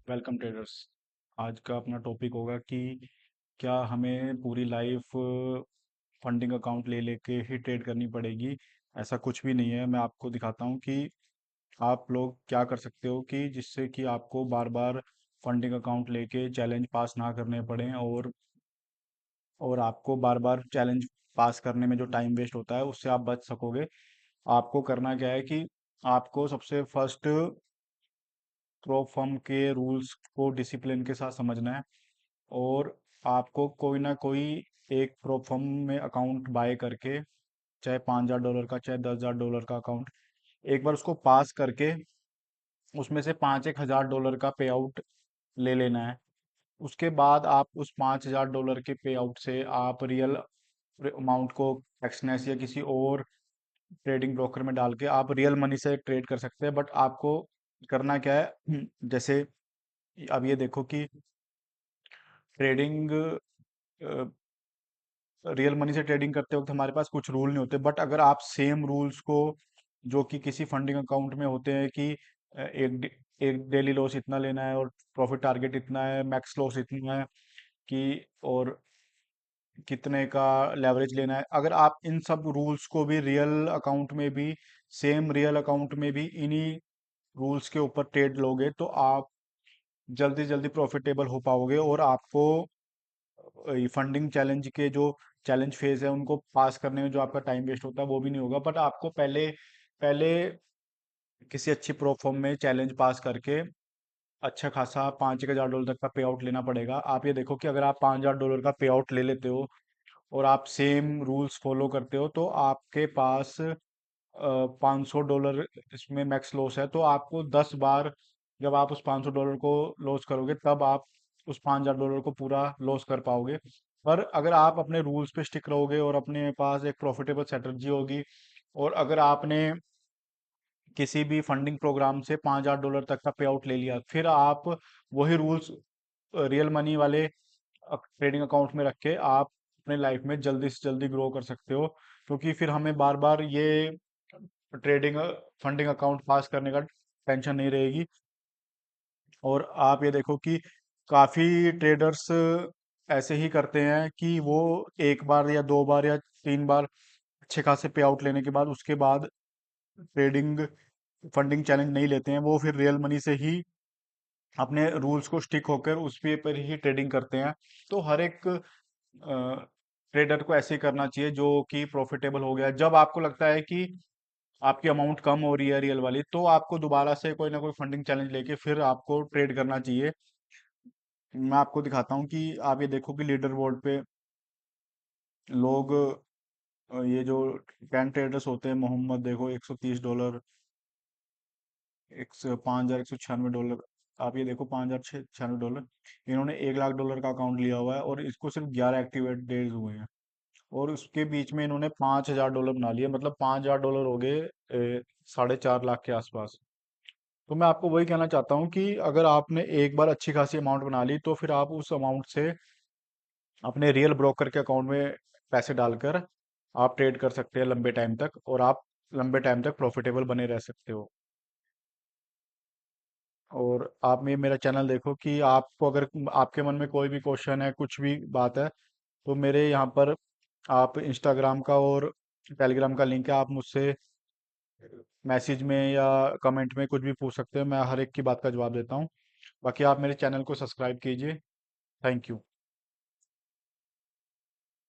Welcome traders. आज का अपना टॉपिक होगा कि क्या हमें पूरी लाइफ फंडिंग अकाउंट ले लेके ही ट्रेड करनी पड़ेगी। ऐसा कुछ भी नहीं है। मैं आपको दिखाता हूँ कि आप लोग क्या कर सकते हो कि जिससे कि आपको बार बार फंडिंग अकाउंट लेके चैलेंज पास ना करने पड़े और आपको बार बार चैलेंज पास करने में जो टाइम वेस्ट होता है उससे आप बच सकोगे। आपको करना क्या है कि आपको सबसे फर्स्ट क्रॉप फार्म के रूल्स को डिसिप्लिन के साथ समझना है और आपको कोई ना कोई एक क्रॉप फार्म में अकाउंट बाय करके, चाहे $5,000 का चाहे $10,000 का अकाउंट, एक बार उसको पास करके उसमें से 5-1 हज़ार डॉलर का पे आउट ले लेना है। उसके बाद आप उस $5,000 के पे आउट से आप रियल अमाउंट को एक्सनेस या किसी और ट्रेडिंग ब्रोकर में डाल के आप रियल मनी से ट्रेड कर सकते हैं। बट आपको करना क्या है, जैसे अब ये देखो कि ट्रेडिंग रियल मनी से ट्रेडिंग करते वक्त हमारे पास कुछ रूल नहीं होते, बट अगर आप सेम रूल्स को जो कि किसी फंडिंग अकाउंट में होते हैं कि एक डेली लॉस इतना लेना है और प्रॉफिट टारगेट इतना है, मैक्स लॉस इतना है कि और कितने का लेवरेज लेना है, अगर आप इन सब रूल्स को भी रियल अकाउंट में भी सेम रियल अकाउंट में भी इन्हीं रूल्स के ऊपर ट्रेड लोगे तो आप जल्दी जल्दी प्रॉफिटेबल हो पाओगे और आपको फंडिंग चैलेंज के जो चैलेंज फेज है उनको पास करने में जो आपका टाइम वेस्ट होता है वो भी नहीं होगा। बट आपको पहले पहले किसी अच्छी प्रोफॉर्म में चैलेंज पास करके अच्छा खासा $5,000 तक का पे आउट लेना पड़ेगा। आप ये देखो कि अगर आप $5,000 का पे आउट ले लेते हो और आप सेम रूल्स फॉलो करते हो तो आपके पास $500 इसमें मैक्स लॉस है, तो आपको 10 बार जब आप उस $500 को लॉस करोगे तब आप उस $5,000 को पूरा लॉस कर पाओगे। पर अगर आप अपने रूल्स पे स्टिक रहोगे और अपने पास एक प्रॉफिटेबल स्ट्रेटजी होगी और अगर आपने किसी भी फंडिंग प्रोग्राम से $5,000 तक का पे आउट ले लिया, फिर आप वही रूल्स रियल मनी वाले ट्रेडिंग अकाउंट में रख के आप अपने लाइफ में जल्दी से जल्दी ग्रो कर सकते हो। क्योंकि फिर हमें बार बार ये ट्रेडिंग फंडिंग अकाउंट पास करने का टेंशन नहीं रहेगी। और आप ये देखो कि काफ़ी ट्रेडर्स ऐसे ही करते हैं कि वो एक बार या 2 बार या 3 बार अच्छे खासे पे आउट लेने के बाद उसके बाद ट्रेडिंग फंडिंग चैलेंज नहीं लेते हैं। वो फिर रियल मनी से ही अपने रूल्स को स्टिक होकर उस पे पर ही ट्रेडिंग करते हैं। तो हर एक ट्रेडर को ऐसे ही करना चाहिए जो कि प्रॉफिटेबल हो गया। जब आपको लगता है कि आपकी अमाउंट कम हो रही है रियल वाली, तो आपको दोबारा से कोई ना कोई फंडिंग चैलेंज लेके फिर आपको ट्रेड करना चाहिए। मैं आपको दिखाता हूँ कि आप ये देखो कि लीडर बोर्ड पे लोग ये जो 10 ट्रेडर्स होते हैं, मोहम्मद देखो $130, एक सौ 5,196 डॉलर। आप ये देखो 5,096 डॉलर, इन्होंने $1 लाख का अकाउंट लिया हुआ है और इसको सिर्फ 11 एक्टिवेट डेज हुए हैं और उसके बीच में इन्होंने $5,000 बना लिए, मतलब $5,000 हो गए 4.5 लाख के आसपास। तो मैं आपको वही कहना चाहता हूँ कि अगर आपने एक बार अच्छी खासी अमाउंट बना ली तो फिर आप उस अमाउंट से अपने रियल ब्रोकर के अकाउंट में पैसे डालकर आप ट्रेड कर सकते हैं लंबे टाइम तक और आप लंबे टाइम तक प्रॉफिटेबल बने रह सकते हो। और आप मेरा चैनल देखो कि आपको अगर आपके मन में कोई भी क्वेश्चन है, कुछ भी बात है, तो मेरे यहाँ पर आप इंस्टाग्राम का और टेलीग्राम का लिंक है, आप मुझसे मैसेज में या कमेंट में कुछ भी पूछ सकते हो। मैं हर एक की बात का जवाब देता हूँ। बाकी आप मेरे चैनल को सब्सक्राइब कीजिए। Thank you.